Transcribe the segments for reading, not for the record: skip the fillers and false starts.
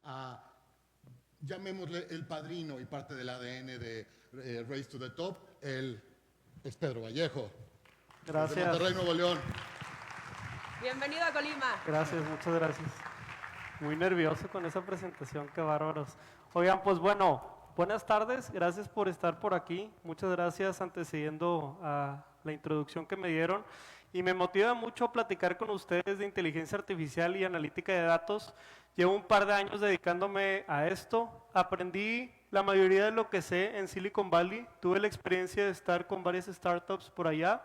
a, llamémosle el padrino y parte del ADN de Race to the Top, él es Pedro Vallejo, desde Gracias. Monterrey, Nuevo León. Bienvenido a Colima. Gracias, muchas gracias. Muy nervioso con esa presentación, qué bárbaros. Oigan, pues bueno, buenas tardes, gracias por estar por aquí. Muchas gracias antecediendo a la introducción que me dieron. Y me motiva mucho platicar con ustedes de inteligencia artificial y analítica de datos. Llevo un par de años dedicándome a esto. Aprendí la mayoría de lo que sé en Silicon Valley. Tuve la experiencia de estar con varias startups por allá.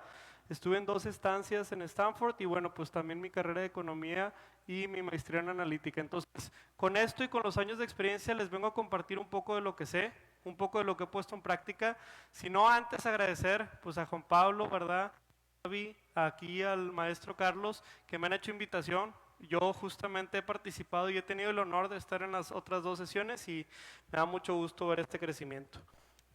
Estuve en 2 estancias en Stanford y bueno, pues también mi carrera de economía y mi maestría en analítica. Entonces, con esto y con los años de experiencia les vengo a compartir un poco de lo que sé, un poco de lo que he puesto en práctica. Si no, antes agradecer pues a Juan Pablo, ¿verdad? Aquí al maestro Carlos, que me han hecho invitación. Yo justamente he participado y he tenido el honor de estar en las otras 2 sesiones y me da mucho gusto ver este crecimiento.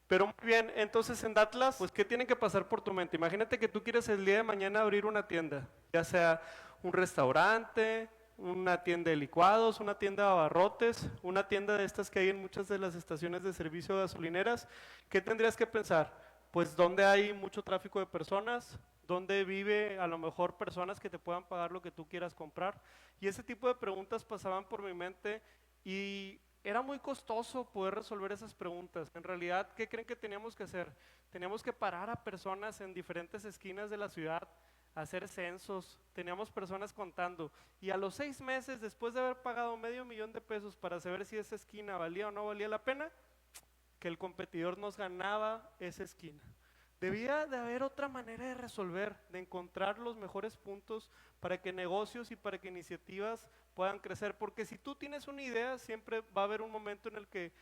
Pero muy bien, entonces en Datlas, pues ¿qué tiene que pasar por tu mente? Imagínate que tú quieres el día de mañana abrir una tienda, ya sea un restaurante, una tienda de licuados, una tienda de abarrotes, una tienda de estas que hay en muchas de las estaciones de servicio gasolineras. ¿Qué tendrías que pensar? Pues dónde hay mucho tráfico de personas, dónde vive a lo mejor personas que te puedan pagar lo que tú quieras comprar. Y ese tipo de preguntas pasaban por mi mente y era muy costoso poder resolver esas preguntas. En realidad, ¿qué creen que teníamos que hacer? Teníamos que parar a personas en diferentes esquinas de la ciudad, hacer censos, teníamos personas contando. Y a los 6 meses, después de haber pagado $500,000 para saber si esa esquina valía o no valía la pena, que el competidor nos ganaba esa esquina. Debía de haber otra manera de resolver, de encontrar los mejores puntos para que negocios y para que iniciativas puedan crecer, porque si tú tienes una idea, siempre va a haber un momento en el que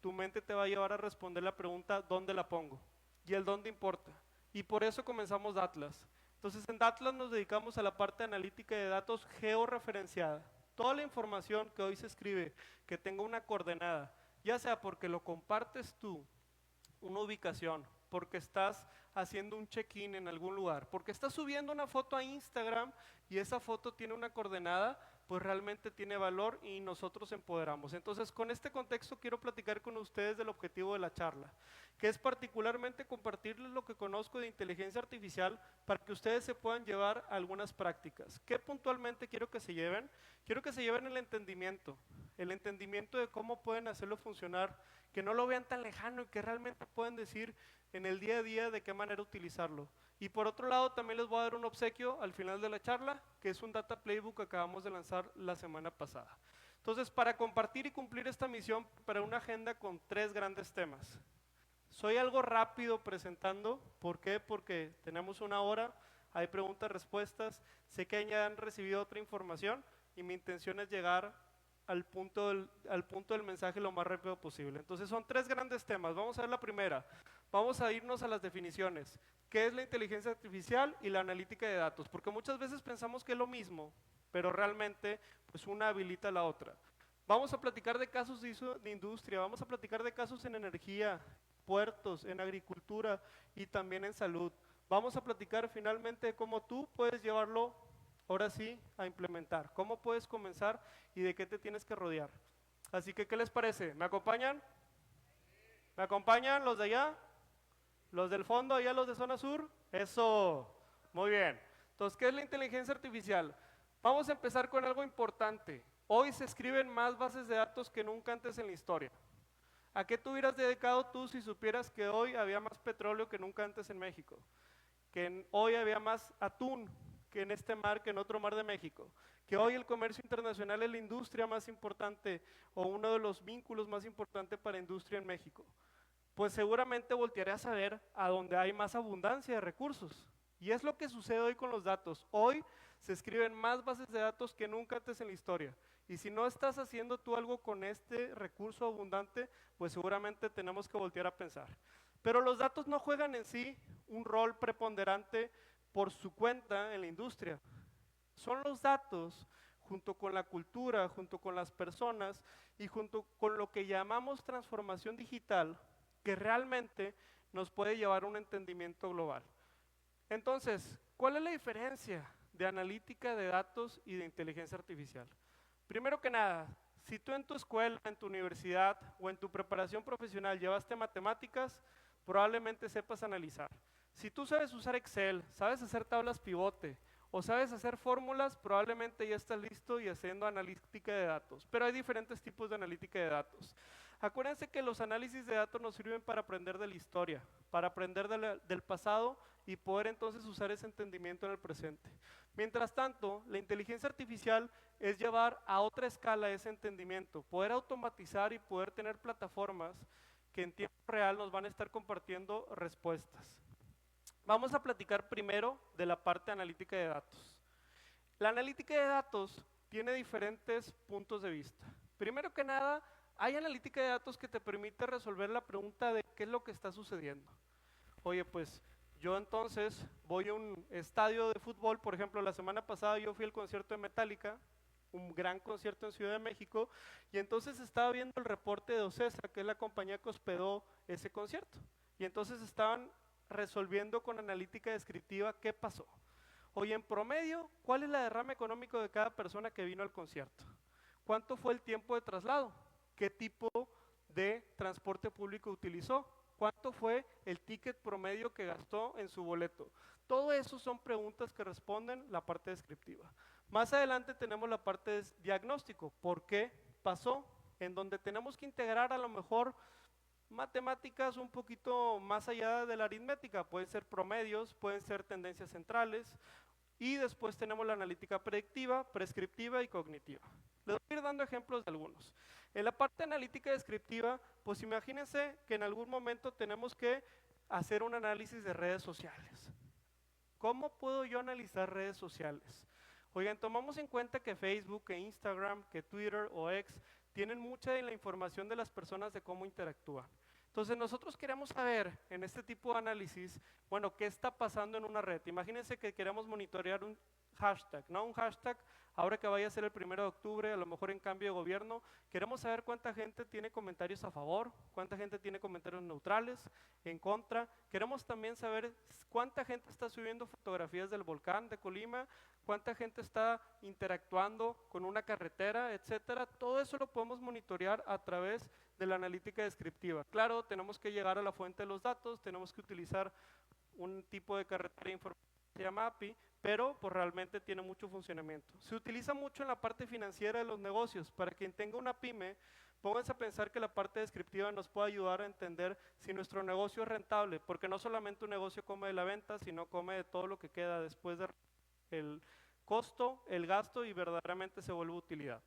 tu mente te va a llevar a responder la pregunta, ¿dónde la pongo? Y el dónde importa. Y por eso comenzamos Datlas. Entonces en Datlas nos dedicamos a la parte analítica de datos georreferenciada. Toda la información que hoy se escribe, que tenga una coordenada, ya sea porque lo compartes tú, una ubicación, porque estás haciendo un check-in en algún lugar, porque estás subiendo una foto a Instagram y esa foto tiene una coordenada, pues realmente tiene valor y nosotros empoderamos. Entonces, con este contexto quiero platicar con ustedes del objetivo de la charla, que es particularmente compartirles lo que conozco de inteligencia artificial para que ustedes se puedan llevar algunas prácticas. ¿Qué puntualmente quiero que se lleven? Quiero que se lleven el entendimiento de cómo pueden hacerlo funcionar, que no lo vean tan lejano y que realmente pueden decir en el día a día de qué manera utilizarlo. Y por otro lado, también les voy a dar un obsequio al final de la charla, que es un Data Playbook que acabamos de lanzar la semana pasada. Entonces, para compartir y cumplir esta misión, para una agenda con 3 grandes temas. Soy algo rápido presentando, ¿por qué? Porque tenemos 1 hora, hay preguntas, respuestas, sé que ya han recibido otra información y mi intención es llegar al punto del mensaje lo más rápido posible. Entonces son 3 grandes temas, vamos a ver la primera, vamos a irnos a las definiciones, ¿qué es la inteligencia artificial y la analítica de datos? Porque muchas veces pensamos que es lo mismo, pero realmente pues una habilita a la otra. Vamos a platicar de casos de industria, vamos a platicar de casos en energía, puertos, en agricultura y también en salud. Vamos a platicar finalmente de cómo tú puedes llevarlo, ahora sí, a implementar. Cómo puedes comenzar y de qué te tienes que rodear. Así que, ¿qué les parece? ¿Me acompañan? ¿Me acompañan los de allá? ¿Los del fondo, allá los de zona sur? Eso, muy bien. Entonces, ¿qué es la inteligencia artificial? Vamos a empezar con algo importante. Hoy se escriben más bases de datos que nunca antes en la historia. ¿A qué te hubieras dedicado tú si supieras que hoy había más petróleo que nunca antes en México? Hoy había más atún que en este mar, que en otro mar de México, que hoy el comercio internacional es la industria más importante o uno de los vínculos más importantes para industria en México. Pues seguramente voltearé a saber a dónde hay más abundancia de recursos. Y es lo que sucede hoy con los datos. Hoy se escriben más bases de datos que nunca antes en la historia. Y si no estás haciendo tú algo con este recurso abundante, pues seguramente tenemos que voltear a pensar. Pero los datos no juegan en sí un rol preponderante por su cuenta en la industria. Son los datos, junto con la cultura, junto con las personas y junto con lo que llamamos transformación digital, que realmente nos puede llevar a un entendimiento global. Entonces, ¿cuál es la diferencia de analítica de datos y de inteligencia artificial? Primero que nada, Si tú en tu escuela, en tu universidad o en tu preparación profesional llevaste matemáticas, probablemente sepas analizar. Si tú sabes usar Excel, sabes hacer tablas pivote o sabes hacer fórmulas, probablemente ya estás listo y haciendo analítica de datos. Pero hay diferentes tipos de analítica de datos. Acuérdense que los análisis de datos nos sirven para aprender de la historia, para aprender del pasado y poder entonces usar ese entendimiento en el presente. Mientras tanto, la inteligencia artificial es llevar a otra escala ese entendimiento, poder automatizar y poder tener plataformas que en tiempo real nos van a estar compartiendo respuestas. Vamos a platicar primero de la parte analítica de datos. La analítica de datos tiene diferentes puntos de vista. Primero que nada, hay analítica de datos que te permite resolver la pregunta de qué es lo que está sucediendo. Oye, pues yo entonces voy a un estadio de fútbol, por ejemplo, la semana pasada yo fui al concierto de Metallica, un gran concierto en Ciudad de México, y entonces estaba viendo el reporte de Ocesa, que es la compañía que hospedó ese concierto. Y entonces estaban resolviendo con analítica descriptiva qué pasó. Oye, en promedio, ¿cuál es la derrama económico de cada persona que vino al concierto? ¿Cuánto fue el tiempo de traslado? ¿Qué tipo de transporte público utilizó? ¿Cuánto fue el ticket promedio que gastó en su boleto? Todo eso son preguntas que responden la parte descriptiva. Más adelante tenemos la parte de diagnóstico. ¿Por qué pasó? En donde tenemos que integrar a lo mejor matemáticas un poquito más allá de la aritmética. Pueden ser promedios, pueden ser tendencias centrales. Y después tenemos la analítica predictiva, prescriptiva y cognitiva. Les voy a ir dando ejemplos de algunos. En la parte analítica descriptiva, pues imagínense que en algún momento tenemos que hacer un análisis de redes sociales. ¿Cómo puedo yo analizar redes sociales? Oigan, tomamos en cuenta que Facebook, que Instagram, que Twitter o X tienen mucha de la información de las personas de cómo interactúan. Entonces nosotros queremos saber en este tipo de análisis, bueno, qué está pasando en una red. Imagínense que queremos monitorear un hashtag, ¿no? Un hashtag, ahora que vaya a ser el 1 de octubre, a lo mejor en cambio de gobierno, queremos saber cuánta gente tiene comentarios a favor, cuánta gente tiene comentarios neutrales, en contra. Queremos también saber cuánta gente está subiendo fotografías del volcán de Colima, cuánta gente está interactuando con una carretera, etcétera. Todo eso lo podemos monitorear a través de la analítica descriptiva. Claro, tenemos que llegar a la fuente de los datos, tenemos que utilizar un tipo de carretera informativa que se llama API, pero pues realmente tiene mucho funcionamiento. Se utiliza mucho en la parte financiera de los negocios. Para quien tenga una pyme, pónganse a pensar que la parte descriptiva nos puede ayudar a entender si nuestro negocio es rentable, porque no solamente un negocio come de la venta, sino come de todo lo que queda después del costo, el gasto y verdaderamente se vuelve utilidad.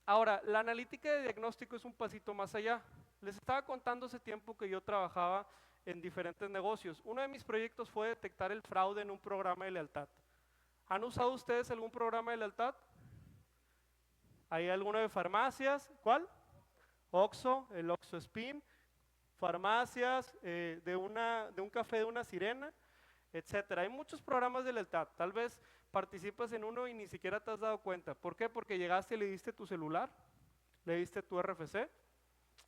Ahora, la analítica de diagnóstico es un pasito más allá. Les estaba contando hace tiempo que yo trabajaba en diferentes negocios. Uno de mis proyectos fue detectar el fraude en un programa de lealtad. ¿Han usado ustedes algún programa de lealtad? ¿Hay alguno de farmacias? ¿Cuál? Oxxo, el Oxxo Spin, farmacias, de un café de una sirena, etcétera. Hay muchos programas de lealtad. Tal vez participas en uno y ni siquiera te has dado cuenta. ¿Por qué? Porque llegaste y le diste tu celular, le diste tu RFC.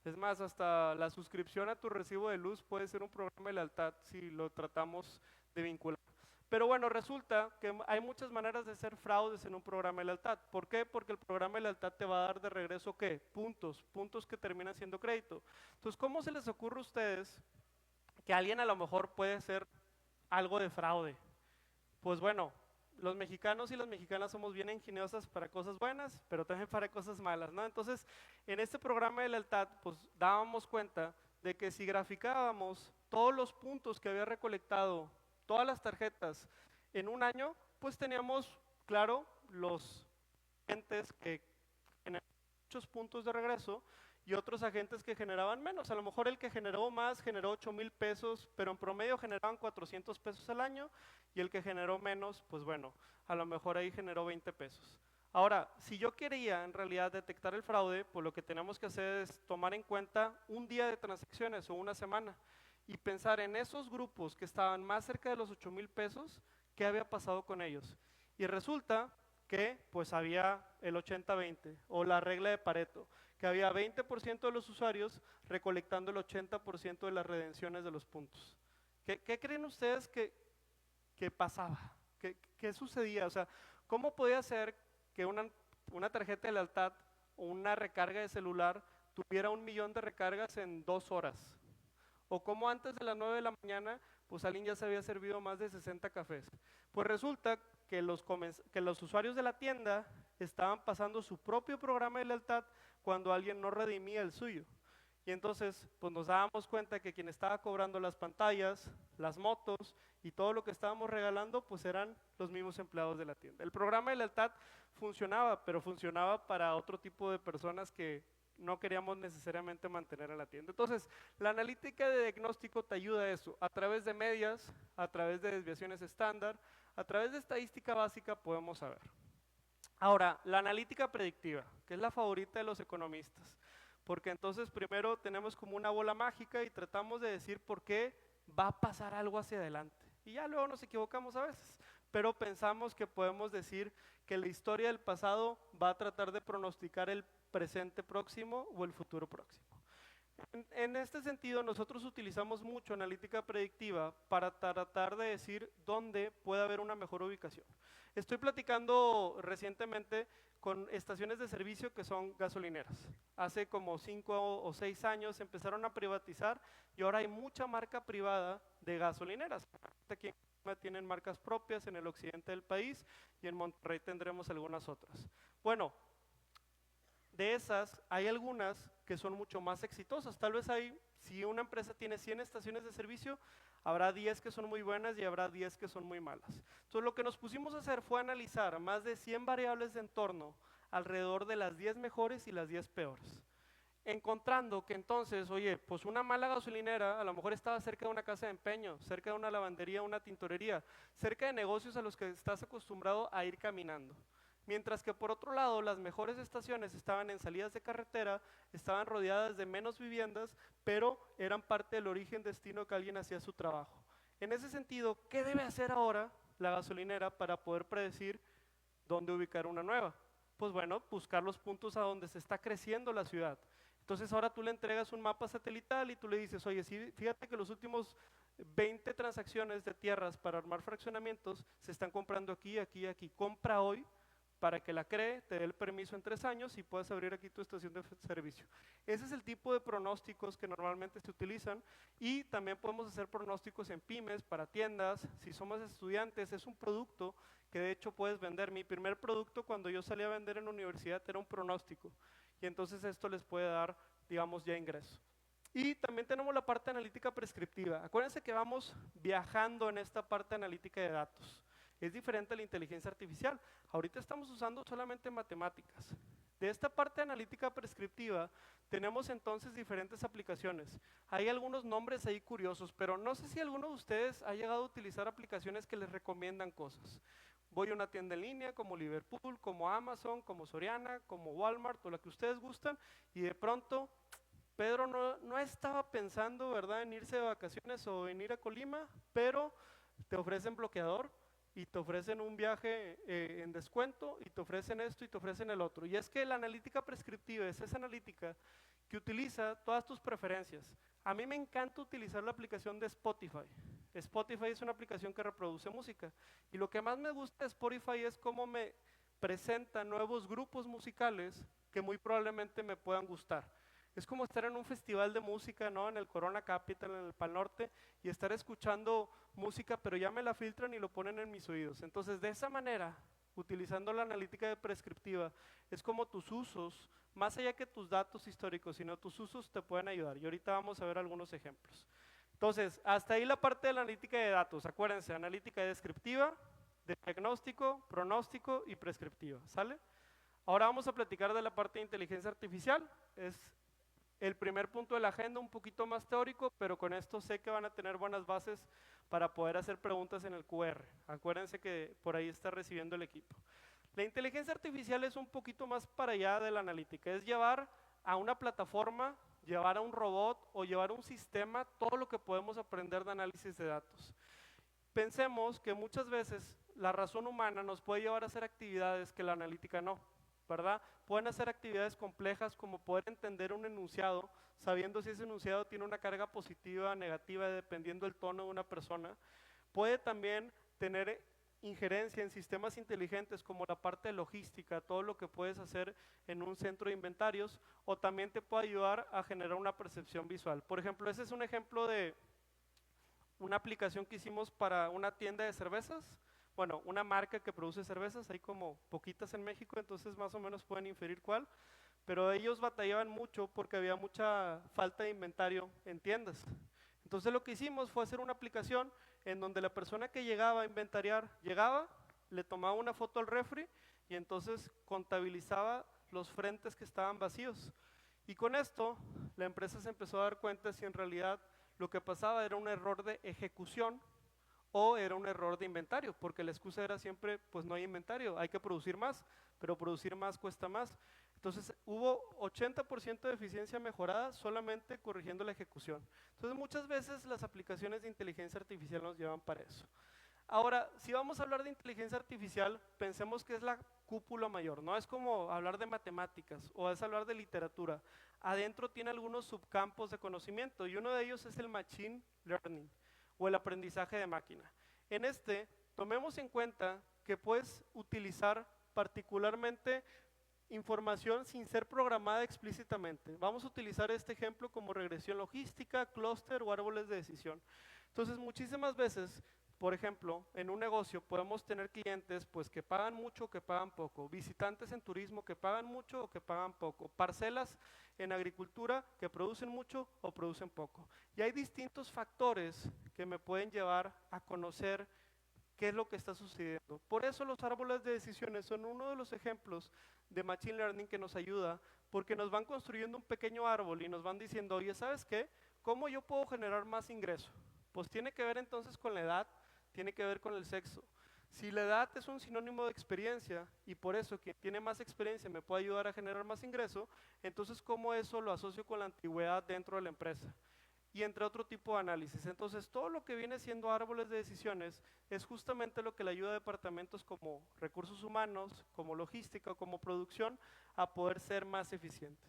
Es más, hasta la suscripción a tu recibo de luz puede ser un programa de lealtad si lo tratamos de vincular. Pero bueno, resulta que hay muchas maneras de hacer fraudes en un programa de lealtad. ¿Por qué? Porque el programa de lealtad te va a dar de regreso, ¿qué? Puntos que terminan siendo crédito. Entonces, ¿cómo se les ocurre a ustedes que alguien a lo mejor puede hacer algo de fraude? Pues bueno, los mexicanos y las mexicanas somos bien ingeniosas para cosas buenas, pero también para cosas malas, ¿no? Entonces, en este programa de lealtad, pues dábamos cuenta de que si graficábamos todos los puntos que había recolectado todas las tarjetas en un año, pues teníamos, claro, los agentes que generaban muchos puntos de regreso y otros agentes que generaban menos. A lo mejor el que generó más generó 8,000 pesos, pero en promedio generaban 400 pesos al año, y el que generó menos, pues bueno, a lo mejor ahí generó 20 pesos. Ahora, si yo quería en realidad detectar el fraude, pues lo que tenemos que hacer es tomar en cuenta un día de transacciones o una semana y pensar en esos grupos que estaban más cerca de los 8,000 pesos, qué había pasado con ellos. Y resulta que pues había el 80-20 o la regla de Pareto, que había 20% de los usuarios recolectando el 80% de las redenciones de los puntos. ¿Qué creen ustedes que pasaba? ¿Qué sucedía? O sea, ¿cómo podía ser que una tarjeta de lealtad una recarga de celular tuviera 1 millón de recargas en 2 horas. O como antes de las 9 de la mañana, pues alguien ya se había servido más de 60 cafés. Pues resulta que los usuarios de la tienda estaban pasando su propio programa de lealtad cuando alguien no redimía el suyo. Y entonces, pues nos dábamos cuenta que quien estaba cobrando las pantallas, las motos y todo lo que estábamos regalando, pues eran los mismos empleados de la tienda. El programa de lealtad funcionaba, pero funcionaba para otro tipo de personas que no queríamos necesariamente mantener a la tienda. Entonces, la analítica de diagnóstico te ayuda a eso. A través de medias, a través de desviaciones estándar, a través de estadística básica podemos saber. Ahora, la analítica predictiva, que es la favorita de los economistas. Porque entonces primero tenemos como una bola mágica y tratamos de decir por qué va a pasar algo hacia adelante. Y ya luego nos equivocamos a veces, pero pensamos que podemos decir que la historia del pasado va a tratar de pronosticar el presente próximo o el futuro próximo. En este sentido, nosotros utilizamos mucho analítica predictiva para tratar de decir dónde puede haber una mejor ubicación. Estoy platicando recientemente con estaciones de servicio que son gasolineras. Hace como 5 o 6 años empezaron a privatizar y ahora hay mucha marca privada de gasolineras. Aquí en Colima tienen marcas propias en el occidente del país y en Monterrey tendremos algunas otras. Bueno, de esas hay algunas que son mucho más exitosas. Tal vez si una empresa tiene 100 estaciones de servicio, habrá 10 que son muy buenas y habrá 10 que son muy malas. Entonces lo que nos pusimos a hacer fue analizar más de 100 variables de entorno alrededor de las 10 mejores y las 10 peores. Encontrando que entonces, oye, pues una mala gasolinera a lo mejor estaba cerca de una casa de empeño, cerca de una lavandería, una tintorería, cerca de negocios a los que estás acostumbrado a ir caminando. Mientras que por otro lado, las mejores estaciones estaban en salidas de carretera, estaban rodeadas de menos viviendas, pero eran parte del origen-destino que alguien hacía su trabajo. En ese sentido, ¿qué debe hacer ahora la gasolinera para poder predecir dónde ubicar una nueva? Pues bueno, buscar los puntos a donde se está creciendo la ciudad. Entonces ahora tú le entregas un mapa satelital y tú le dices, oye, sí, fíjate que los últimos 20 transacciones de tierras para armar fraccionamientos se están comprando aquí, aquí, aquí. Compra hoy para que la cree, te dé el permiso en 3 años y puedas abrir aquí tu estación de servicio. Ese es el tipo de pronósticos que normalmente se utilizan y también podemos hacer pronósticos en pymes, para tiendas. Si somos estudiantes, es un producto que de hecho puedes vender. Mi primer producto cuando yo salí a vender en la universidad era un pronóstico y entonces esto les puede dar, digamos, ya ingreso. Y también tenemos la parte analítica prescriptiva. Acuérdense que vamos viajando en esta parte analítica de datos. Es diferente a la inteligencia artificial. Ahorita estamos usando solamente matemáticas. De esta parte analítica prescriptiva tenemos entonces diferentes aplicaciones. Hay algunos nombres ahí curiosos, pero no sé si alguno de ustedes ha llegado a utilizar aplicaciones que les recomiendan cosas. Voy a una tienda en línea como Liverpool, como Amazon, como Soriana, como Walmart o la que ustedes gustan y de pronto Pedro no estaba pensando, ¿verdad?, en irse de vacaciones o en ir a Colima, pero te ofrecen bloqueador y te ofrecen un viaje en descuento y te ofrecen esto y te ofrecen el otro. Y es que la analítica prescriptiva es esa analítica que utiliza todas tus preferencias. A mí me encanta utilizar la aplicación de Spotify. Spotify es una aplicación que reproduce música y lo que más me gusta de Spotify es cómo me presenta nuevos grupos musicales que muy probablemente me puedan gustar. Es como estar en un festival de música, ¿no?, en el Corona Capital, en el Pal Norte, y estar escuchando música, pero ya me la filtran y lo ponen en mis oídos. Entonces, de esa manera, utilizando la analítica de prescriptiva, es como tus usos, más allá que tus datos históricos, sino tus usos te pueden ayudar. Y ahorita vamos a ver algunos ejemplos. Entonces, hasta ahí la parte de la analítica de datos. Acuérdense, analítica descriptiva, de diagnóstico, pronóstico y prescriptiva. ¿Sale? Ahora vamos a platicar de la parte de inteligencia artificial. Es el primer punto de la agenda, un poquito más teórico, pero con esto sé que van a tener buenas bases para poder hacer preguntas en el QR. Acuérdense que por ahí está recibiendo el equipo. La inteligencia artificial es un poquito más para allá de la analítica, es llevar a una plataforma, llevar a un robot o llevar a un sistema todo lo que podemos aprender de análisis de datos. Pensemos que muchas veces la razón humana nos puede llevar a hacer actividades que la analítica no, ¿verdad? Pueden hacer actividades complejas como poder entender un enunciado, sabiendo si ese enunciado tiene una carga positiva o negativa dependiendo del tono de una persona. Puede también tener injerencia en sistemas inteligentes como la parte de logística, todo lo que puedes hacer en un centro de inventarios, o también te puede ayudar a generar una percepción visual. Por ejemplo, ese es un ejemplo de una aplicación que hicimos para una tienda de cervezas, bueno, una marca que produce cervezas, hay como poquitas en México, entonces más o menos pueden inferir cuál, pero ellos batallaban mucho porque había mucha falta de inventario en tiendas. Entonces lo que hicimos fue hacer una aplicación en donde la persona que llegaba a inventariar, llegaba, le tomaba una foto al refri y entonces contabilizaba los frentes que estaban vacíos. Y con esto la empresa se empezó a dar cuenta si en realidad lo que pasaba era un error de ejecución o era un error de inventario, porque la excusa era siempre, pues no hay inventario, hay que producir más, pero producir más cuesta más. Entonces hubo 80% de eficiencia mejorada solamente corrigiendo la ejecución. Entonces muchas veces las aplicaciones de inteligencia artificial nos llevan para eso. Ahora, si vamos a hablar de inteligencia artificial, pensemos que es la cúpula mayor, no es como hablar de matemáticas o es hablar de literatura. Adentro tiene algunos subcampos de conocimiento y uno de ellos es el machine learning o el aprendizaje de máquina. En este, tomemos en cuenta que puedes utilizar particularmente información sin ser programada explícitamente. Vamos a utilizar este ejemplo como regresión logística, clúster o árboles de decisión. Entonces, muchísimas veces, por ejemplo, en un negocio podemos tener clientes pues, que pagan mucho o que pagan poco, visitantes en turismo que pagan mucho o que pagan poco, parcelas en agricultura que producen mucho o producen poco. Y hay distintos factores que me pueden llevar a conocer qué es lo que está sucediendo. Por eso los árboles de decisiones son uno de los ejemplos de Machine Learning que nos ayuda, porque nos van construyendo un pequeño árbol y nos van diciendo, oye, ¿sabes qué? ¿Cómo yo puedo generar más ingreso? Pues tiene que ver entonces con la edad, tiene que ver con el sexo. Si la edad es un sinónimo de experiencia y por eso quien tiene más experiencia me puede ayudar a generar más ingreso, entonces ¿cómo eso lo asocio con la antigüedad dentro de la empresa? Y entre otro tipo de análisis. Entonces, todo lo que viene siendo árboles de decisiones es justamente lo que le ayuda a departamentos como recursos humanos, como logística, como producción, a poder ser más eficientes.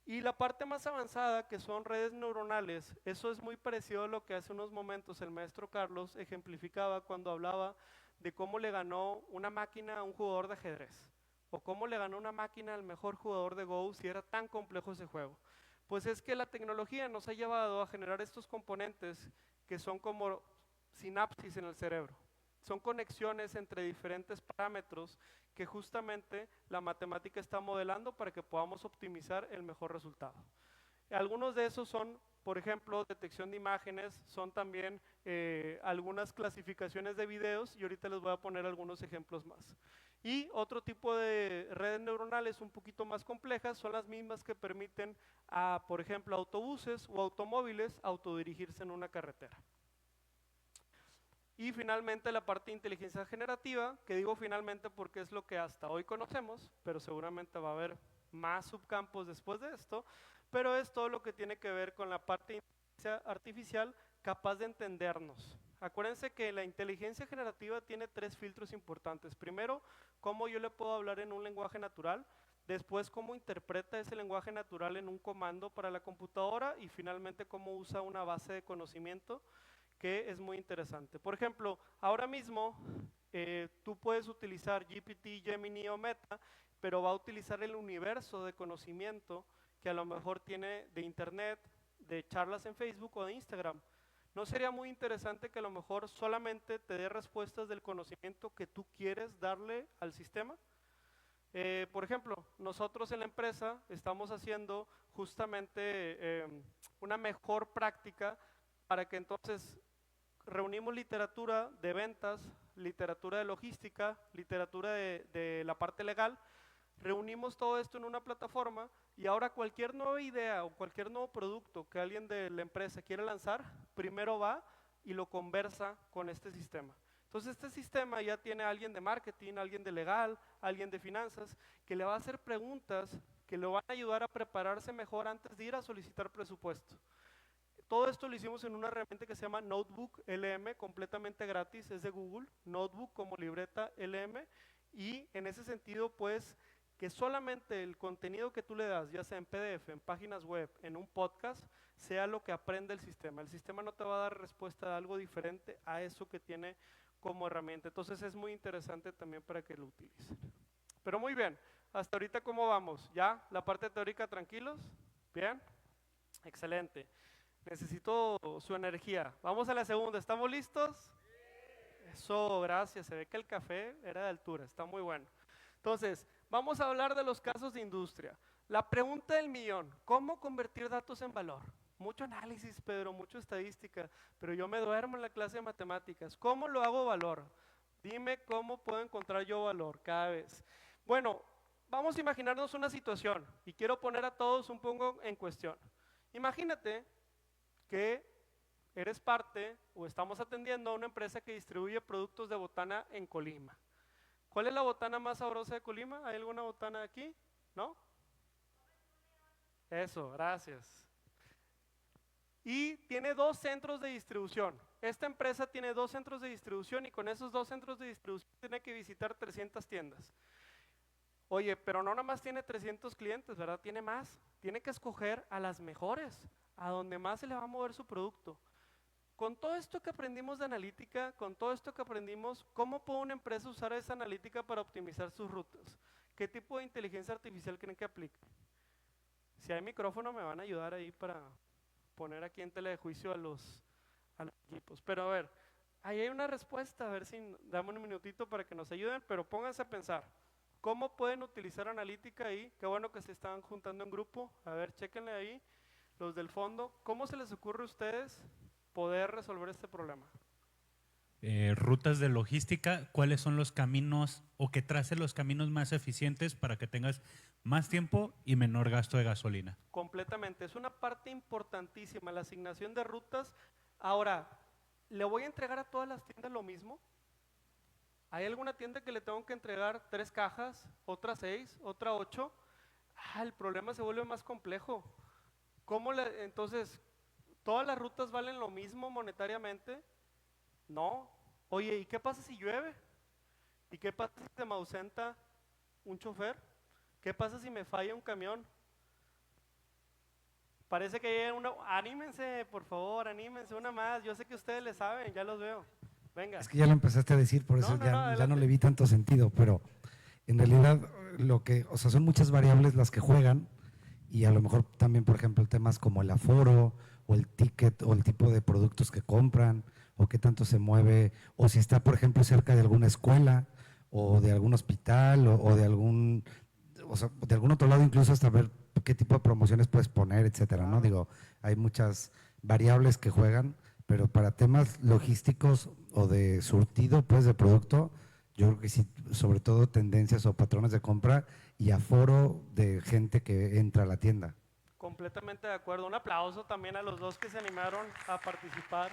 Y la parte más avanzada, que son redes neuronales, eso es muy parecido a lo que hace unos momentos el maestro Carlos ejemplificaba cuando hablaba de cómo le ganó una máquina a un jugador de ajedrez, o cómo le ganó una máquina al mejor jugador de Go si era tan complejo ese juego. Pues es que la tecnología nos ha llevado a generar estos componentes que son como sinapsis en el cerebro. Son conexiones entre diferentes parámetros que justamente la matemática está modelando para que podamos optimizar el mejor resultado. Algunos de esos son, por ejemplo, detección de imágenes, son también algunas clasificaciones de videos y ahorita les voy a poner algunos ejemplos más. Y otro tipo de redes neuronales un poquito más complejas son las mismas que permiten a, por ejemplo, autobuses o automóviles autodirigirse en una carretera. Y finalmente la parte de inteligencia generativa, que digo finalmente porque es lo que hasta hoy conocemos, pero seguramente va a haber más subcampos después de esto, pero es todo lo que tiene que ver con la parte de inteligencia artificial capaz de entendernos. Acuérdense que la inteligencia generativa tiene 3 filtros importantes. Primero, cómo yo le puedo hablar en un lenguaje natural. Después, cómo interpreta ese lenguaje natural en un comando para la computadora. Y finalmente, cómo usa una base de conocimiento, que es muy interesante. Por ejemplo, ahora mismo tú puedes utilizar GPT, Gemini o Meta, pero va a utilizar el universo de conocimiento que a lo mejor tiene de internet, de charlas en Facebook o de Instagram. ¿No sería muy interesante que a lo mejor solamente te dé respuestas del conocimiento que tú quieres darle al sistema? Por ejemplo, nosotros en la empresa estamos haciendo justamente una mejor práctica para que entonces reunimos literatura de ventas, literatura de logística, literatura de la parte legal, reunimos todo esto en una plataforma y ahora cualquier nueva idea o cualquier nuevo producto que alguien de la empresa quiera lanzar, primero va y lo conversa con este sistema. Entonces este sistema ya tiene a alguien de marketing, alguien de legal, alguien de finanzas, que le va a hacer preguntas que lo van a ayudar a prepararse mejor antes de ir a solicitar presupuesto. Todo esto lo hicimos en una herramienta que se llama Notebook LM, completamente gratis, es de Google, Notebook como libreta LM, y en ese sentido pues que solamente el contenido que tú le das, ya sea en PDF, en páginas web, en un podcast, sea lo que aprende el sistema. El sistema no te va a dar respuesta de algo diferente a eso que tiene como herramienta. Entonces es muy interesante también para que lo utilicen. Pero muy bien, hasta ahorita ¿cómo vamos? ¿Ya? ¿La parte teórica tranquilos? ¿Bien? Excelente. Necesito su energía. Vamos a la segunda, ¿estamos listos? Eso, gracias. Se ve que el café era de altura, está muy bueno. Entonces, vamos a hablar de los casos de industria. La pregunta del millón, ¿cómo convertir datos en valor? Mucho análisis, Pedro, mucha estadística, pero yo me duermo en la clase de matemáticas. ¿Cómo lo hago valor? Dime cómo puedo encontrar yo valor cada vez. Bueno, vamos a imaginarnos una situación y quiero poner a todos un poco en cuestión. Imagínate que eres parte o estamos atendiendo a una empresa que distribuye productos de botana en Colima. ¿Cuál es la botana más sabrosa de Colima? ¿Hay alguna botana aquí? ¿No? Eso, gracias. Y tiene 2 centros de distribución. Esta empresa tiene 2 centros de distribución y con esos 2 centros de distribución tiene que visitar 300 tiendas. Oye, pero no nada más tiene 300 clientes, ¿verdad? Tiene más. Tiene que escoger a las mejores, a donde más se le va a mover su producto. Con todo esto que aprendimos de analítica, con todo esto que aprendimos, ¿cómo puede una empresa usar esa analítica para optimizar sus rutas? ¿Qué tipo de inteligencia artificial creen que aplique? Si hay micrófono me van a ayudar ahí para poner aquí en tela de juicio a los equipos. Pero a ver, ahí hay una respuesta, a ver si damos un minutito para que nos ayuden, pero pónganse a pensar. ¿Cómo pueden utilizar analítica ahí? Qué bueno que se están juntando en grupo. A ver, chéquenle ahí, los del fondo. ¿Cómo se les ocurre a ustedes poder resolver este problema? Rutas de logística, ¿cuáles son los caminos o que trace los caminos más eficientes para que tengas más tiempo y menor gasto de gasolina? Completamente, es una parte importantísima, la asignación de rutas. Ahora, ¿le voy a entregar a todas las tiendas lo mismo? ¿Hay alguna tienda que le tengo que entregar 3 cajas, otra 6, otra 8? El problema se vuelve más complejo. Entonces, ¿todas las rutas valen lo mismo monetariamente? No. Oye, ¿y qué pasa si llueve? ¿Y qué pasa si se me ausenta un chofer? ¿Qué pasa si me falla un camión? Parece que hay una... Anímense, por favor, anímense, una más. Yo sé que ustedes le saben, ya los veo. Venga. Es que ya lo empezaste a decir, por eso ya no adelante. le vi tanto sentido, pero en realidad o sea, son muchas variables las que juegan y a lo mejor también, por ejemplo, temas como el aforo o el ticket o el tipo de productos que compran o qué tanto se mueve o si está, por ejemplo, cerca de alguna escuela o de algún hospital o de algún, o sea, de algún otro lado, incluso hasta ver qué tipo de promociones puedes poner, etcétera, ¿no? Digo, hay muchas variables que juegan, pero para temas logísticos o de surtido, pues, de producto, yo creo que sí, sobre todo tendencias o patrones de compra y aforo de gente que entra a la tienda. Completamente de acuerdo. Un aplauso también a los dos que se animaron a participar.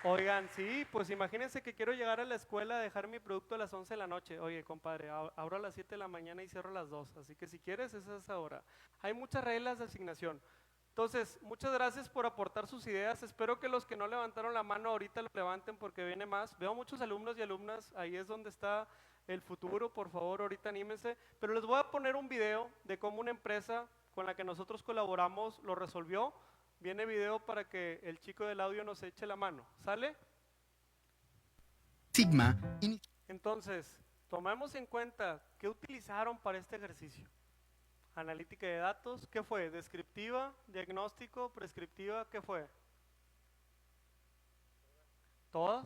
Oigan, sí, pues imagínense que quiero llegar a la escuela a dejar mi producto a las 11 de la noche. Oye, compadre, abro a las 7 de la mañana y cierro a las 2. Así que si quieres, esa es esa hora. Hay muchas reglas de asignación. Entonces, muchas gracias por aportar sus ideas. Espero que los que no levantaron la mano ahorita lo levanten porque viene más. Veo muchos alumnos y alumnas, ahí es donde está el futuro. Por favor, ahorita anímense. Pero les voy a poner un video de cómo una empresa con la que nosotros colaboramos lo resolvió. Viene video para que el chico del audio nos eche la mano. ¿Sale? Sigma. Entonces, tomemos en cuenta qué utilizaron para este ejercicio. Analítica de datos, ¿qué fue? Descriptiva, diagnóstico, prescriptiva, ¿qué fue? ¿Todas?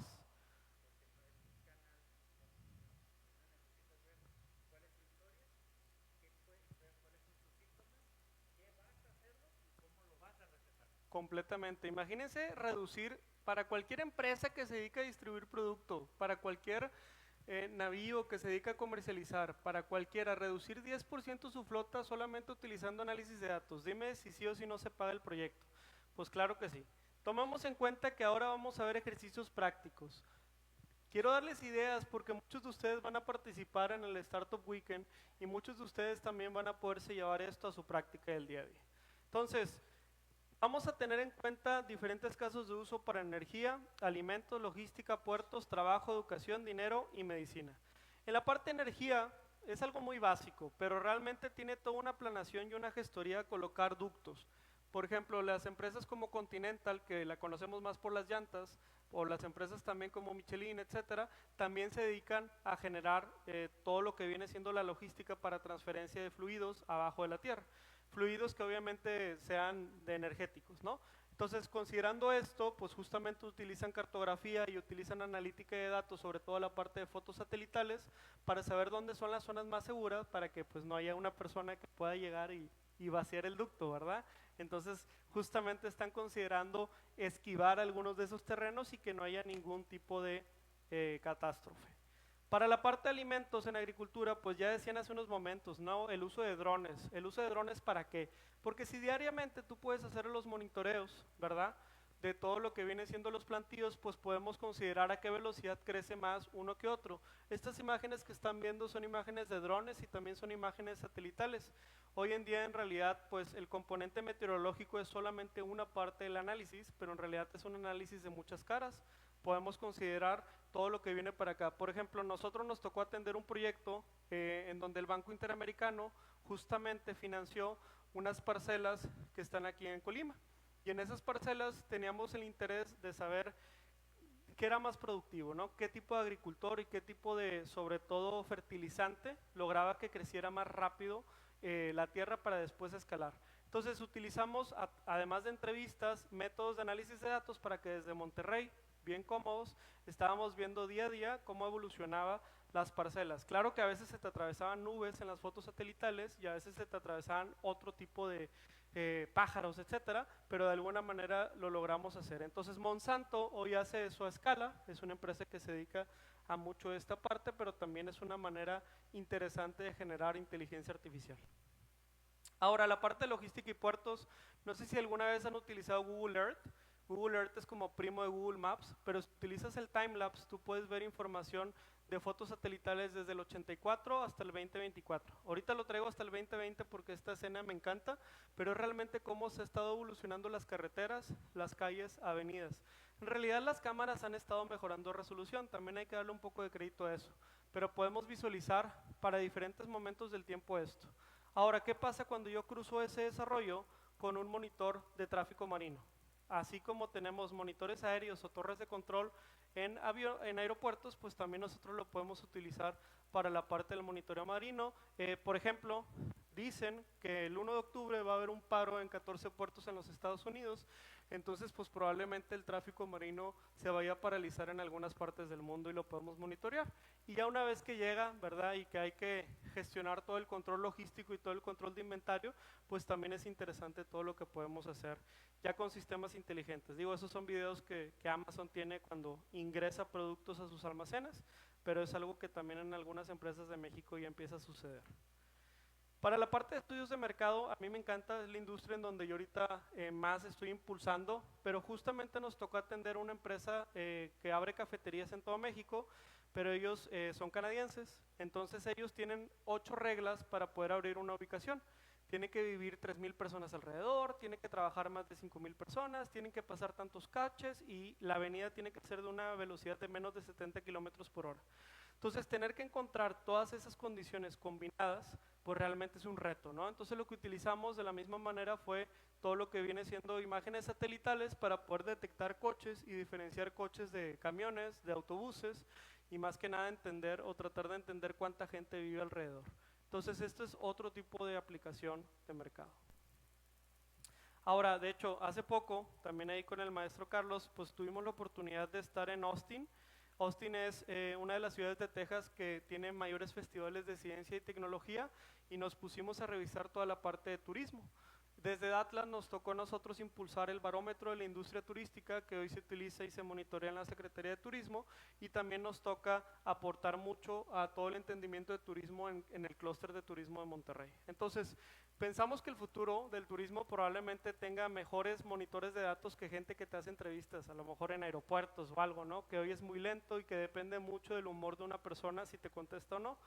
Completamente. Imagínense reducir para cualquier empresa que se dedica a distribuir producto, para cualquier navío que se dedica a comercializar, para cualquiera, reducir 10% su flota solamente utilizando análisis de datos. Dime si sí o si no se paga el proyecto. Pues claro que sí. Tomamos en cuenta que ahora vamos a ver ejercicios prácticos. Quiero darles ideas porque muchos de ustedes van a participar en el Startup Weekend y muchos de ustedes también van a poderse llevar esto a su práctica del día a día. Entonces, vamos a tener en cuenta diferentes casos de uso para energía, alimentos, logística, puertos, trabajo, educación, dinero y medicina. En la parte de energía es algo muy básico, pero realmente tiene toda una planeación y una gestoría de colocar ductos. Por ejemplo, las empresas como Continental, que la conocemos más por las llantas, o las empresas también como Michelin, etcétera, también se dedican a generar todo lo que viene siendo la logística para transferencia de fluidos abajo de la tierra. Fluidos que obviamente sean de energéticos, ¿no? Entonces, considerando esto, pues justamente utilizan cartografía y utilizan analítica de datos, sobre todo la parte de fotos satelitales, para saber dónde son las zonas más seguras, para que pues no haya una persona que pueda llegar y vaciar el ducto, ¿verdad? Entonces, justamente están considerando esquivar algunos de esos terrenos y que no haya ningún tipo de catástrofe. Para la parte de alimentos en agricultura, pues ya decían hace unos momentos, ¿no? El uso de drones. ¿El uso de drones para qué? Porque si diariamente tú puedes hacer los monitoreos, ¿verdad?, de todo lo que viene siendo los plantíos, pues podemos considerar a qué velocidad crece más uno que otro. Estas imágenes que están viendo son imágenes de drones y también son imágenes satelitales. Hoy en día, en realidad, pues el componente meteorológico es solamente una parte del análisis, pero en realidad es un análisis de muchas caras. Podemos considerar todo lo que viene para acá. Por ejemplo, nosotros nos tocó atender un proyecto en donde el Banco Interamericano justamente financió unas parcelas que están aquí en Colima. Y en esas parcelas teníamos el interés de saber qué era más productivo, ¿no? Qué tipo de agricultor y qué tipo de, sobre todo, fertilizante lograba que creciera más rápido la tierra para después escalar. Entonces utilizamos, además de entrevistas, métodos de análisis de datos para que desde Monterrey, bien cómodos, estábamos viendo día a día cómo evolucionaba las parcelas. Claro que a veces se te atravesaban nubes en las fotos satelitales y a veces se te atravesaban otro tipo de pájaros, etcétera, pero de alguna manera lo logramos hacer. Entonces Monsanto hoy hace eso a escala, es una empresa que se dedica a mucho de esta parte, pero también es una manera interesante de generar inteligencia artificial. Ahora, la parte de logística y puertos, no sé si alguna vez han utilizado Google Earth. Google Earth es como primo de Google Maps, pero si utilizas el timelapse, tú puedes ver información de fotos satelitales desde el 84 hasta el 2024. Ahorita lo traigo hasta el 2020 porque esta escena me encanta, pero es realmente cómo se ha estado evolucionando las carreteras, las calles, avenidas. En realidad las cámaras han estado mejorando resolución, también hay que darle un poco de crédito a eso, pero podemos visualizar para diferentes momentos del tiempo esto. Ahora, ¿qué pasa cuando yo cruzo ese desarrollo con un monitor de tráfico marino? Así como tenemos monitores aéreos o torres de control en aeropuertos, pues también nosotros lo podemos utilizar para la parte del monitoreo marino. Por ejemplo, dicen que el 1 de octubre va a haber un paro en 14 puertos en los Estados Unidos, entonces pues probablemente el tráfico marino se vaya a paralizar en algunas partes del mundo y lo podemos monitorear. Y ya una vez que llega, ¿verdad?, y que hay que gestionar todo el control logístico y todo el control de inventario, pues también es interesante todo lo que podemos hacer ya con sistemas inteligentes. Digo, esos son videos que Amazon tiene cuando ingresa productos a sus almacenes, pero es algo que también en algunas empresas de México ya empieza a suceder. Para la parte de estudios de mercado, a mí me encanta, es la industria en donde yo ahorita más estoy impulsando, pero justamente nos tocó atender una empresa que abre cafeterías en todo México, pero ellos son canadienses, entonces ellos tienen 8 reglas para poder abrir una ubicación. Tiene que vivir 3,000 personas alrededor, tiene que trabajar más de 5,000 personas, tienen que pasar tantos caches y la avenida tiene que ser de una velocidad de menos de 70 kilómetros por hora. Entonces, tener que encontrar todas esas condiciones combinadas, pues realmente es un reto, ¿no? Entonces, lo que utilizamos de la misma manera fue todo lo que viene siendo imágenes satelitales para poder detectar coches y diferenciar coches de camiones, de autobuses y más que nada entender o tratar de entender cuánta gente vive alrededor. Entonces, esto es otro tipo de aplicación de mercado. Ahora, de hecho, hace poco, también ahí con el maestro Carlos, pues tuvimos la oportunidad de estar en Austin. Austin es una de las ciudades de Texas que tiene mayores festivales de ciencia y tecnología y nos pusimos a revisar toda la parte de turismo. Desde Atlas nos tocó a nosotros impulsar el barómetro de la industria turística que hoy se utiliza y se monitorea en la Secretaría de Turismo y también nos toca aportar mucho a todo el entendimiento de turismo en el clúster de turismo de Monterrey. Entonces, pensamos que el futuro del turismo probablemente tenga mejores monitores de datos que gente que te hace entrevistas, a lo mejor en aeropuertos o algo, ¿no? Que hoy es muy lento y que depende mucho del humor de una persona si te contesta o no,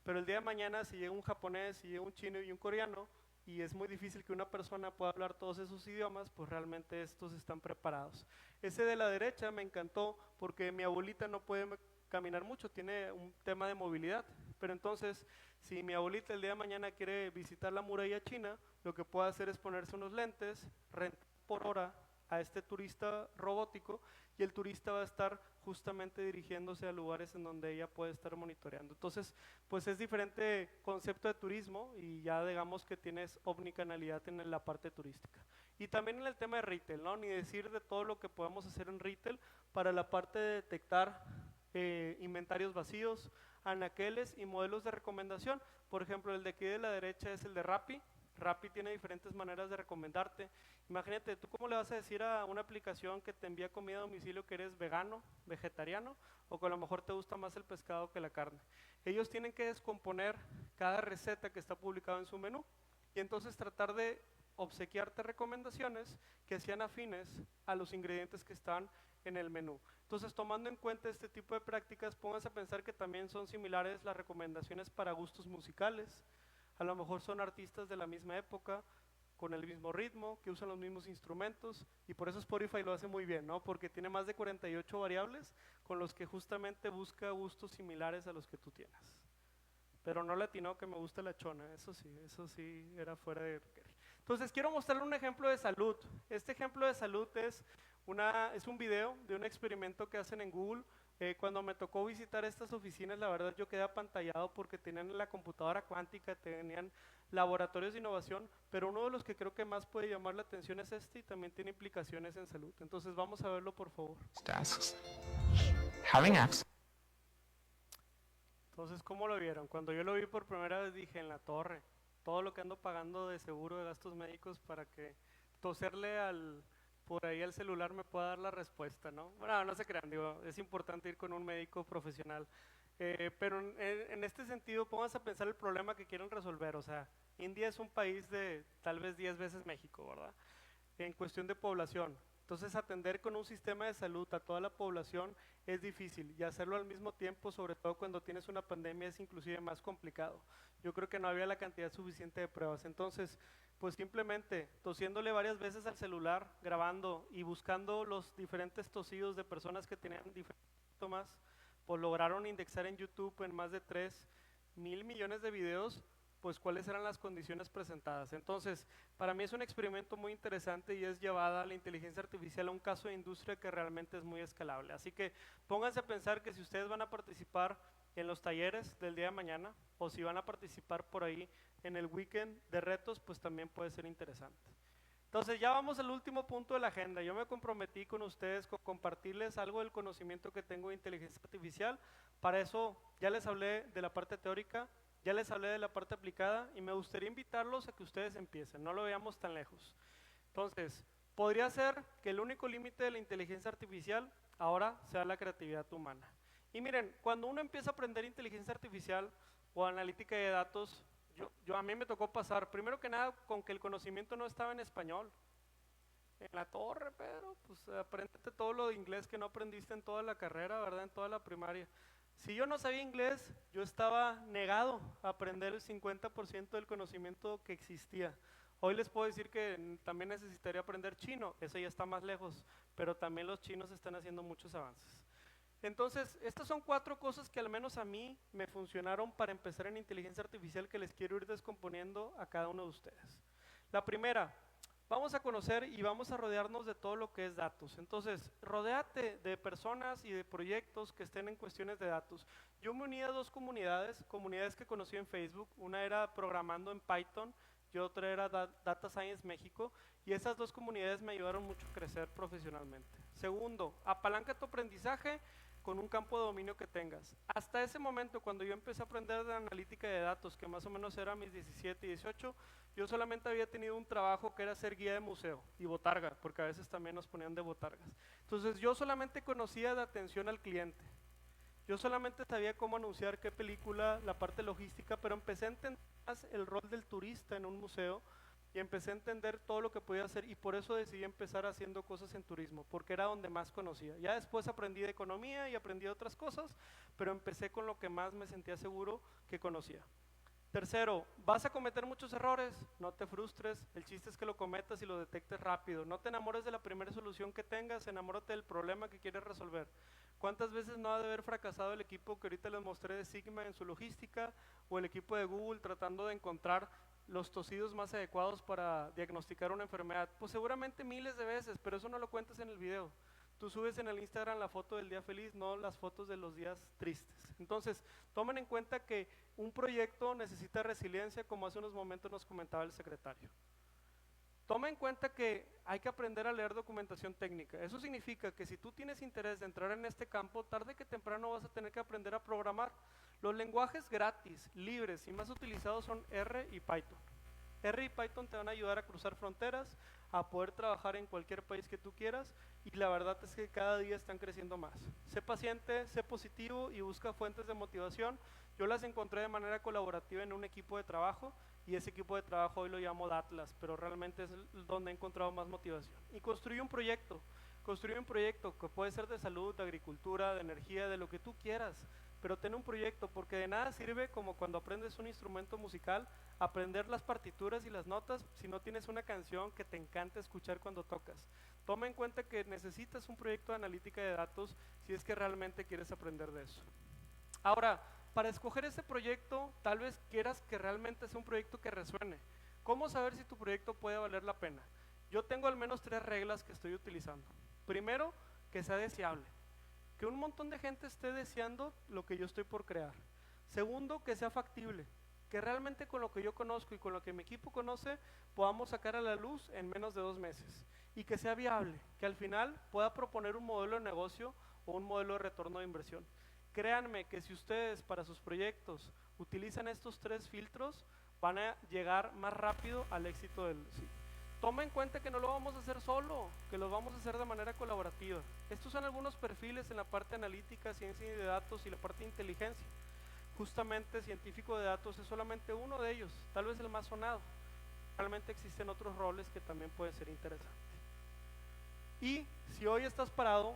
pero el día de mañana si llega un japonés, si llega un chino y un coreano, y es muy difícil que una persona pueda hablar todos esos idiomas, pues realmente estos están preparados. Ese de la derecha me encantó porque mi abuelita no puede caminar mucho, tiene un tema de movilidad, pero entonces si mi abuelita el día de mañana quiere visitar la muralla china, lo que puede hacer es ponerse unos lentes, rentar por hora a este turista robótico y el turista va a estar justamente dirigiéndose a lugares en donde ella puede estar monitoreando. Entonces, pues es diferente concepto de turismo y ya digamos que tienes omnicanalidad en la parte turística. Y también en el tema de retail, ¿no? Ni decir de todo lo que podemos hacer en retail para la parte de detectar inventarios vacíos, anaqueles y modelos de recomendación. Por ejemplo, el de aquí de la derecha es el de Rappi. Rappi tiene diferentes maneras de recomendarte. Imagínate, ¿tú cómo le vas a decir a una aplicación que te envía comida a domicilio que eres vegano, vegetariano, o que a lo mejor te gusta más el pescado que la carne? Ellos tienen que descomponer cada receta que está publicada en su menú y entonces tratar de obsequiarte recomendaciones que sean afines a los ingredientes que están en el menú. Entonces, tomando en cuenta este tipo de prácticas, pónganse a pensar que también son similares las recomendaciones para gustos musicales. A lo mejor son artistas de la misma época, con el mismo ritmo, que usan los mismos instrumentos, y por eso Spotify lo hace muy bien, ¿no? Porque tiene más de 48 variables con los que justamente busca gustos similares a los que tú tienes. Pero no le atinó que me gusta la chona, eso sí era fuera de Kerry. Entonces, quiero mostrarle un ejemplo de salud. Este ejemplo de salud es un video de un experimento que hacen en Google. Cuando me tocó visitar estas oficinas, la verdad yo quedé apantallado porque tenían la computadora cuántica, tenían laboratorios de innovación, pero uno de los que creo que más puede llamar la atención es este y también tiene implicaciones en salud. Entonces vamos a verlo, por favor. Tasks. Having access. Entonces, ¿cómo lo vieron? Cuando yo lo vi por primera vez dije, en la torre, todo lo que ando pagando de seguro de gastos médicos para que toserle por ahí al celular me pueda dar la respuesta, ¿no? Bueno, no se crean, digo, es importante ir con un médico profesional. Pero en este sentido, pónganse a pensar el problema que quieren resolver. O sea, India es un país de tal vez 10 veces México, ¿verdad? En cuestión de población. Entonces, atender con un sistema de salud a toda la población es difícil y hacerlo al mismo tiempo, sobre todo cuando tienes una pandemia, es inclusive más complicado. Yo creo que no había la cantidad suficiente de pruebas. Entonces, pues simplemente tosiéndole varias veces al celular, grabando y buscando los diferentes tosidos de personas que tenían diferentes síntomas, pues lograron indexar en YouTube en más de 3,000 millones de videos, pues cuáles eran las condiciones presentadas. Entonces, para mí es un experimento muy interesante y es llevada la inteligencia artificial a un caso de industria que realmente es muy escalable. Así que pónganse a pensar que si ustedes van a participar en los talleres del día de mañana o si van a participar por ahí en el weekend de retos, pues también puede ser interesante. Entonces ya vamos al último punto de la agenda. Yo me comprometí con ustedes con compartirles algo del conocimiento que tengo de inteligencia artificial. Para eso ya les hablé de la parte teórica, ya les hablé de la parte aplicada y me gustaría invitarlos a que ustedes empiecen, no lo veamos tan lejos. Entonces, podría ser que el único límite de la inteligencia artificial ahora sea la creatividad humana. Y miren, cuando uno empieza a aprender inteligencia artificial o analítica de datos, a mí me tocó pasar, primero que nada, con que el conocimiento no estaba en español. En la torre, Pedro, pues apréndete todo lo de inglés que no aprendiste en toda la carrera, ¿verdad? En toda la primaria. Si yo no sabía inglés, yo estaba negado a aprender el 50% del conocimiento que existía. Hoy les puedo decir que también necesitaría aprender chino, eso ya está más lejos, pero también los chinos están haciendo muchos avances. Entonces, estas son 4 cosas que al menos a mí me funcionaron para empezar en inteligencia artificial que les quiero ir descomponiendo a cada uno de ustedes. La primera, vamos a conocer y vamos a rodearnos de todo lo que es datos. Entonces, rodéate de personas y de proyectos que estén en cuestiones de datos. Yo me uní a 2 comunidades que conocí en Facebook. Una era programando en Python y otra era Data Science México. Y esas 2 comunidades me ayudaron mucho a crecer profesionalmente. Segundo, apalanca tu aprendizaje con un campo de dominio que tengas. Hasta ese momento, cuando yo empecé a aprender de analítica de datos, que más o menos era mis 17 y 18, yo solamente había tenido un trabajo que era ser guía de museo y botarga, porque a veces también nos ponían de botargas. Entonces yo solamente conocía de atención al cliente. Yo solamente sabía cómo anunciar qué película, la parte logística, pero empecé a entender más el rol del turista en un museo y empecé a entender todo lo que podía hacer y por eso decidí empezar haciendo cosas en turismo, porque era donde más conocía. Ya después aprendí de economía y aprendí de otras cosas, pero empecé con lo que más me sentía seguro que conocía. Tercero, vas a cometer muchos errores, no te frustres, el chiste es que lo cometas y lo detectes rápido. No te enamores de la primera solución que tengas, enamórate del problema que quieres resolver. ¿Cuántas veces no ha de haber fracasado el equipo que ahorita les mostré de Sigma en su logística o el equipo de Google tratando de encontrar los tosidos más adecuados para diagnosticar una enfermedad? Pues seguramente miles de veces, pero eso no lo cuentas en el video. Tú subes en el Instagram la foto del día feliz, no las fotos de los días tristes. Entonces, tomen en cuenta que un proyecto necesita resiliencia, como hace unos momentos nos comentaba el secretario. Toma en cuenta que hay que aprender a leer documentación técnica. Eso significa que si tú tienes interés de entrar en este campo, tarde que temprano vas a tener que aprender a programar. Los lenguajes gratis, libres y más utilizados son R y Python. R y Python te van a ayudar a cruzar fronteras, a poder trabajar en cualquier país que tú quieras, y la verdad es que cada día están creciendo más. Sé paciente, sé positivo y busca fuentes de motivación. Yo las encontré de manera colaborativa en un equipo de trabajo, y ese equipo de trabajo hoy lo llamo Atlas, pero realmente es donde he encontrado más motivación. Y construye un proyecto que puede ser de salud, de agricultura, de energía, de lo que tú quieras, pero ten un proyecto, porque de nada sirve, como cuando aprendes un instrumento musical, aprender las partituras y las notas si no tienes una canción que te encanta escuchar cuando tocas. Toma en cuenta que necesitas un proyecto de analítica de datos si es que realmente quieres aprender de eso. Ahora, para escoger ese proyecto, tal vez quieras que realmente sea un proyecto que resuene. ¿Cómo saber si tu proyecto puede valer la pena? Yo tengo al menos 3 reglas que estoy utilizando. Primero, que sea deseable. Que un montón de gente esté deseando lo que yo estoy por crear. Segundo, que sea factible. Que realmente con lo que yo conozco y con lo que mi equipo conoce, podamos sacar a la luz en menos de 2 meses. Y que sea viable, que al final pueda proponer un modelo de negocio o un modelo de retorno de inversión. Créanme que si ustedes para sus proyectos utilizan estos 3 filtros, van a llegar más rápido al éxito del sí. Toma en cuenta que no lo vamos a hacer solo, que lo vamos a hacer de manera colaborativa. Estos son algunos perfiles en la parte analítica, ciencia de datos y la parte de inteligencia. Justamente científico de datos es solamente uno de ellos, tal vez el más sonado. Realmente existen otros roles que también pueden ser interesantes. Y si hoy estás parado,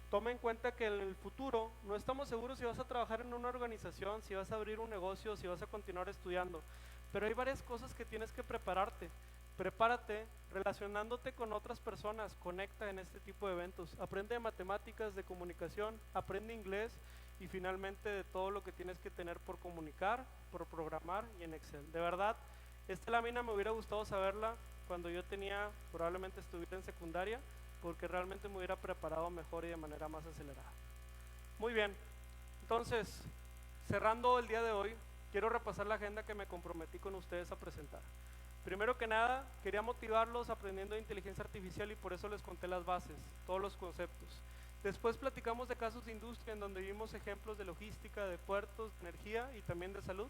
toma en cuenta que en el futuro no estamos seguros si vas a trabajar en una organización, si vas a abrir un negocio, si vas a continuar estudiando. Pero hay varias cosas que tienes que prepararte. Prepárate relacionándote con otras personas, conecta en este tipo de eventos, aprende de matemáticas, de comunicación, aprende inglés y finalmente de todo lo que tienes que tener por comunicar, por programar y en Excel. De verdad, esta lámina me hubiera gustado saberla cuando yo probablemente estuviera en secundaria, porque realmente me hubiera preparado mejor y de manera más acelerada. Muy bien, entonces, cerrando el día de hoy, quiero repasar la agenda que me comprometí con ustedes a presentar. Primero que nada, quería motivarlos aprendiendo de inteligencia artificial y por eso les conté las bases, todos los conceptos. Después platicamos de casos de industria en donde vimos ejemplos de logística, de puertos, de energía y también de salud.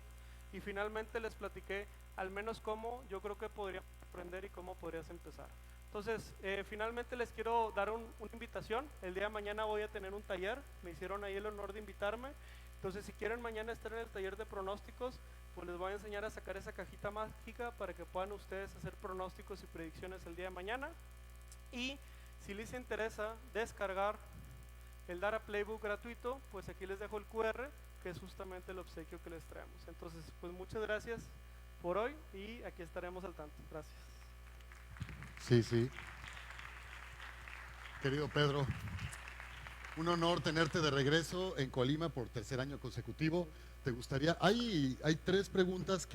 Y finalmente les platiqué al menos cómo yo creo que podrías aprender y cómo podrías empezar. Entonces, finalmente les quiero dar una invitación. El día de mañana voy a tener un taller, me hicieron ahí el honor de invitarme. Entonces, si quieren mañana estar en el taller de pronósticos, pues les voy a enseñar a sacar esa cajita mágica para que puedan ustedes hacer pronósticos y predicciones el día de mañana. Y si les interesa descargar el Data Playbook gratuito, pues aquí les dejo el QR, que es justamente el obsequio que les traemos. Entonces, pues muchas gracias por hoy y aquí estaremos al tanto. Gracias. Sí. Querido Pedro, un honor tenerte de regreso en Colima por 3er año consecutivo. ¿Te gustaría? Hay 3 preguntas que